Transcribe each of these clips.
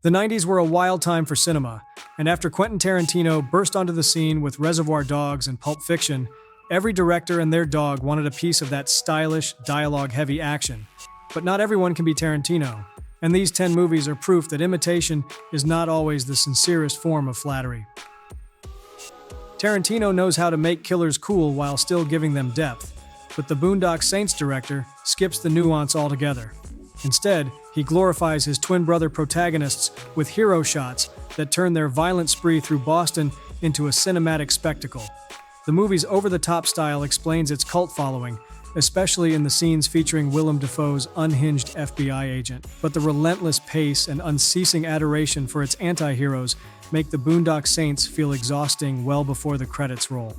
The 90s were a wild time for cinema, and after Quentin Tarantino burst onto the scene with Reservoir Dogs and Pulp Fiction, every director and their dog wanted a piece of that stylish, dialogue-heavy action. But not everyone can be Tarantino, and these 10 movies are proof that imitation is not always the sincerest form of flattery. Tarantino knows how to make killers cool while still giving them depth, but the Boondock Saints director skips the nuance altogether. Instead, he glorifies his twin brother protagonists with hero shots that turn their violent spree through Boston into a cinematic spectacle. The movie's over-the-top style explains its cult following, especially in the scenes featuring Willem Dafoe's unhinged FBI agent. But the relentless pace and unceasing adoration for its anti-heroes make the Boondock Saints feel exhausting well before the credits roll.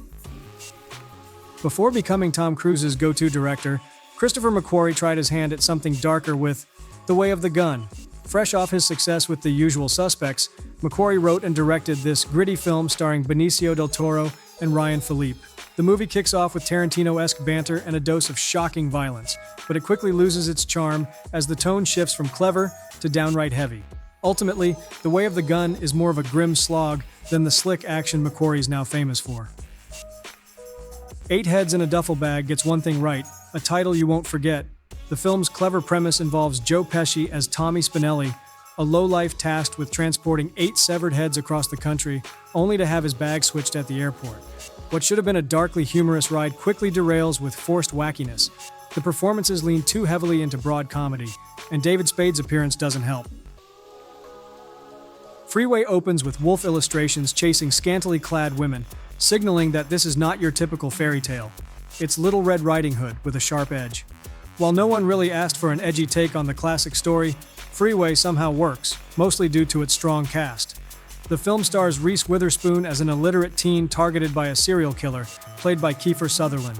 Before becoming Tom Cruise's go-to director, Christopher McQuarrie tried his hand at something darker with The Way of the Gun. Fresh off his success with The Usual Suspects, McQuarrie wrote and directed this gritty film starring Benicio del Toro and Ryan Philippe. The movie kicks off with Tarantino-esque banter and a dose of shocking violence, but it quickly loses its charm as the tone shifts from clever to downright heavy. Ultimately, The Way of the Gun is more of a grim slog than the slick action McQuarrie's now famous for. Eight Heads in a Duffel Bag gets one thing right, a title you won't forget. The film's clever premise involves Joe Pesci as Tommy Spinelli, a lowlife tasked with transporting 8 severed heads across the country, only to have his bag switched at the airport. What should have been a darkly humorous ride quickly derails with forced wackiness. The performances lean too heavily into broad comedy, and David Spade's appearance doesn't help. Freeway opens with wolf illustrations chasing scantily clad women, signaling that this is not your typical fairy tale. It's Little Red Riding Hood with a sharp edge. While no one really asked for an edgy take on the classic story, Freeway somehow works, mostly due to its strong cast. The film stars Reese Witherspoon as an illiterate teen targeted by a serial killer, played by Kiefer Sutherland.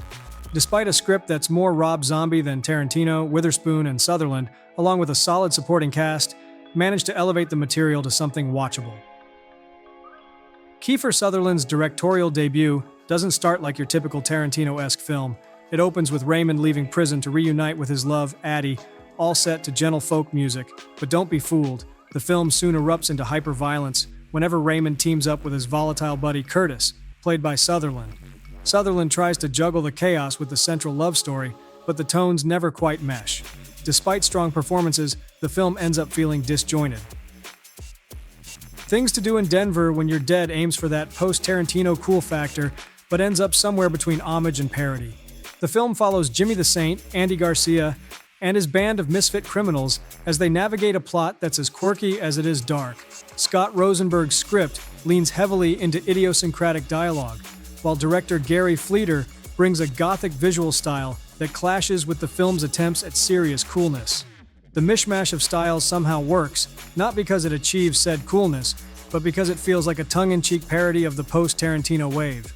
Despite a script that's more Rob Zombie than Tarantino, Witherspoon and Sutherland, along with a solid supporting cast, managed to elevate the material to something watchable. Kiefer Sutherland's directorial debut doesn't start like your typical Tarantino-esque film. It opens with Raymond leaving prison to reunite with his love, Addie, all set to gentle folk music. But don't be fooled, the film soon erupts into hyper-violence whenever Raymond teams up with his volatile buddy Curtis, played by Sutherland. Sutherland tries to juggle the chaos with the central love story, but the tones never quite mesh. Despite strong performances, the film ends up feeling disjointed. Things to Do in Denver When You're Dead aims for that post-Tarantino cool factor, but ends up somewhere between homage and parody. The film follows Jimmy the Saint, Andy Garcia, and his band of misfit criminals as they navigate a plot that's as quirky as it is dark. Scott Rosenberg's script leans heavily into idiosyncratic dialogue, while director Gary Fleeter brings a gothic visual style that clashes with the film's attempts at serious coolness. The mishmash of styles somehow works, not because it achieves said coolness, but because it feels like a tongue-in-cheek parody of the post-Tarantino wave.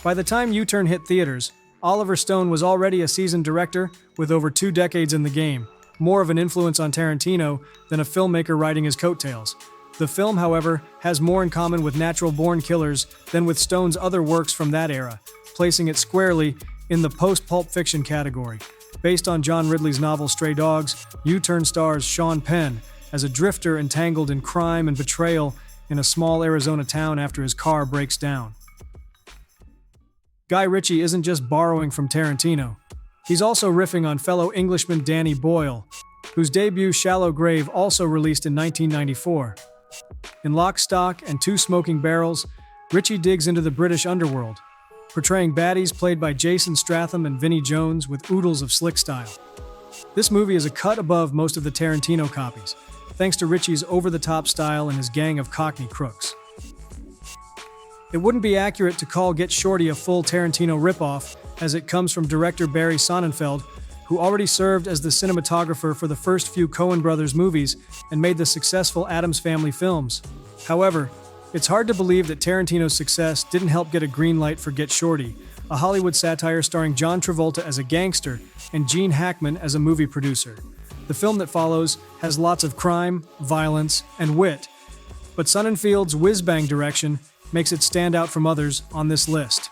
By the time U-Turn hit theaters, Oliver Stone was already a seasoned director with over 2 decades in the game, more of an influence on Tarantino than a filmmaker riding his coattails. The film, however, has more in common with Natural Born Killers than with Stone's other works from that era, placing it squarely in the post-Pulp Fiction category. Based on John Ridley's novel Stray Dogs, U-Turn stars Sean Penn as a drifter entangled in crime and betrayal in a small Arizona town after his car breaks down. Guy Ritchie isn't just borrowing from Tarantino. He's also riffing on fellow Englishman Danny Boyle, whose debut Shallow Grave also released in 1994. In Lock, Stock, and Two Smoking Barrels, Ritchie digs into the British underworld, portraying baddies played by Jason Statham and Vinnie Jones with oodles of slick style. This movie is a cut above most of the Tarantino copies, thanks to Ritchie's over-the-top style and his gang of Cockney crooks. It wouldn't be accurate to call Get Shorty a full Tarantino ripoff, as it comes from director Barry Sonnenfeld, who already served as the cinematographer for the first few Coen Brothers movies and made the successful Addams Family films. However, it's hard to believe that Tarantino's success didn't help get a green light for Get Shorty, a Hollywood satire starring John Travolta as a gangster and Gene Hackman as a movie producer. The film that follows has lots of crime, violence, and wit, but Sonnenfeld's whiz-bang direction makes it stand out from others on this list.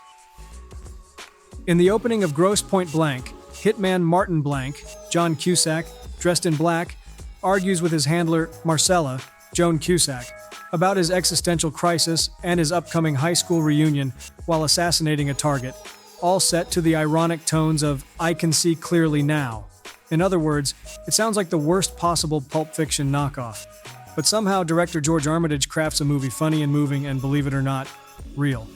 In the opening of Grosse Pointe Blank, hitman Martin Blank, John Cusack, dressed in black, argues with his handler, Marcella, Joan Cusack, about his existential crisis and his upcoming high school reunion while assassinating a target, all set to the ironic tones of "I Can See Clearly Now." In other words, it sounds like the worst possible Pulp Fiction knockoff. But somehow director George Armitage crafts a movie funny and moving and, believe it or not, real.